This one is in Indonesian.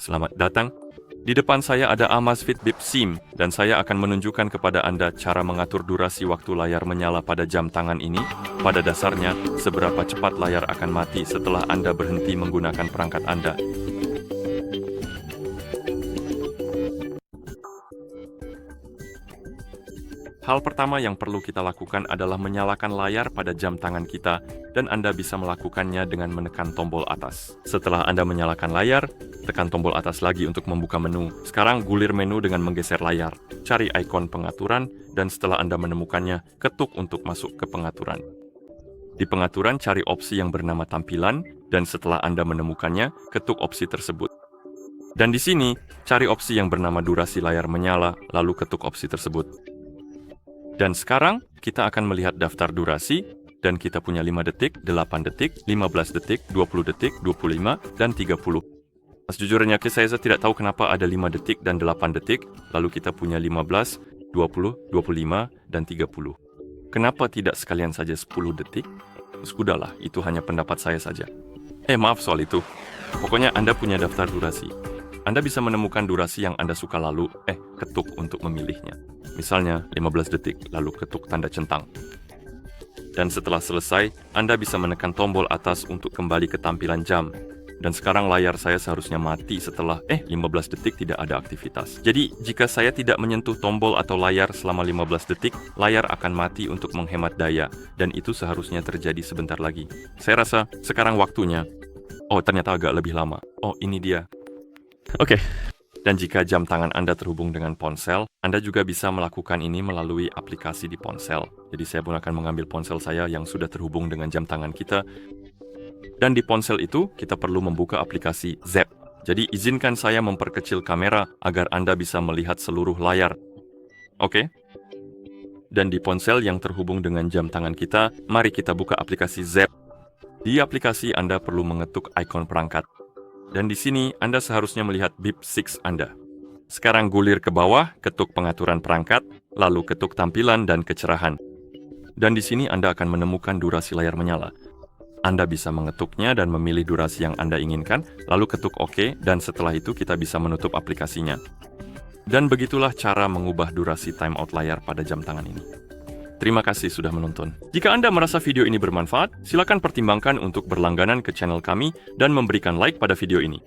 Selamat datang. Di depan saya ada Amazfit Bip Sim, dan saya akan menunjukkan kepada Anda cara mengatur durasi waktu layar menyala pada jam tangan ini. Pada dasarnya, seberapa cepat layar akan mati setelah Anda berhenti menggunakan perangkat Anda. Hal pertama yang perlu kita lakukan adalah menyalakan layar pada jam tangan kita, dan Anda bisa melakukannya dengan menekan tombol atas. Setelah Anda menyalakan layar, tekan tombol atas lagi untuk membuka menu. Sekarang gulir menu dengan menggeser layar. Cari ikon pengaturan, dan setelah Anda menemukannya, ketuk untuk masuk ke pengaturan. Di pengaturan, cari opsi yang bernama tampilan, dan setelah Anda menemukannya, ketuk opsi tersebut. Dan di sini, cari opsi yang bernama durasi layar menyala, lalu ketuk opsi tersebut. Dan sekarang, kita akan melihat daftar durasi, dan kita punya 5 detik, 8 detik, 15 detik, 20 detik, 25, dan 30. Sejujurnya, saya tidak tahu kenapa ada 5 detik dan 8 detik, lalu kita punya 15, 20, 25, dan 30. Kenapa tidak sekalian saja 10 detik? Sudahlah, itu hanya pendapat saya saja. Maaf soal itu. Pokoknya Anda punya daftar durasi. Anda bisa menemukan durasi yang Anda suka lalu, ketuk untuk memilihnya. Misalnya 15 detik, lalu ketuk tanda centang. Dan setelah selesai, Anda bisa menekan tombol atas untuk kembali ke tampilan jam. Dan sekarang layar saya seharusnya mati setelah 15 detik tidak ada aktivitas. Jadi, jika saya tidak menyentuh tombol atau layar selama 15 detik, layar akan mati untuk menghemat daya. Dan itu seharusnya terjadi sebentar lagi. Saya rasa sekarang waktunya. Ternyata agak lebih lama. Ini dia. Oke. Dan jika jam tangan Anda terhubung dengan ponsel, Anda juga bisa melakukan ini melalui aplikasi di ponsel. Jadi saya pun akan mengambil ponsel saya yang sudah terhubung dengan jam tangan kita. Dan di ponsel itu, kita perlu membuka aplikasi Zap. Jadi izinkan saya memperkecil kamera agar Anda bisa melihat seluruh layar. Oke? Dan di ponsel yang terhubung dengan jam tangan kita, mari kita buka aplikasi Zap. Di aplikasi Anda perlu mengetuk ikon perangkat. Dan di sini Anda seharusnya melihat Bip 6 Anda. Sekarang gulir ke bawah, ketuk pengaturan perangkat, lalu ketuk tampilan dan kecerahan. Dan di sini Anda akan menemukan durasi layar menyala. Anda bisa mengetuknya dan memilih durasi yang Anda inginkan, lalu ketuk OK, dan setelah itu kita bisa menutup aplikasinya. Dan begitulah cara mengubah durasi timeout layar pada jam tangan ini. Terima kasih sudah menonton. Jika Anda merasa video ini bermanfaat, silakan pertimbangkan untuk berlangganan ke channel kami dan memberikan like pada video ini.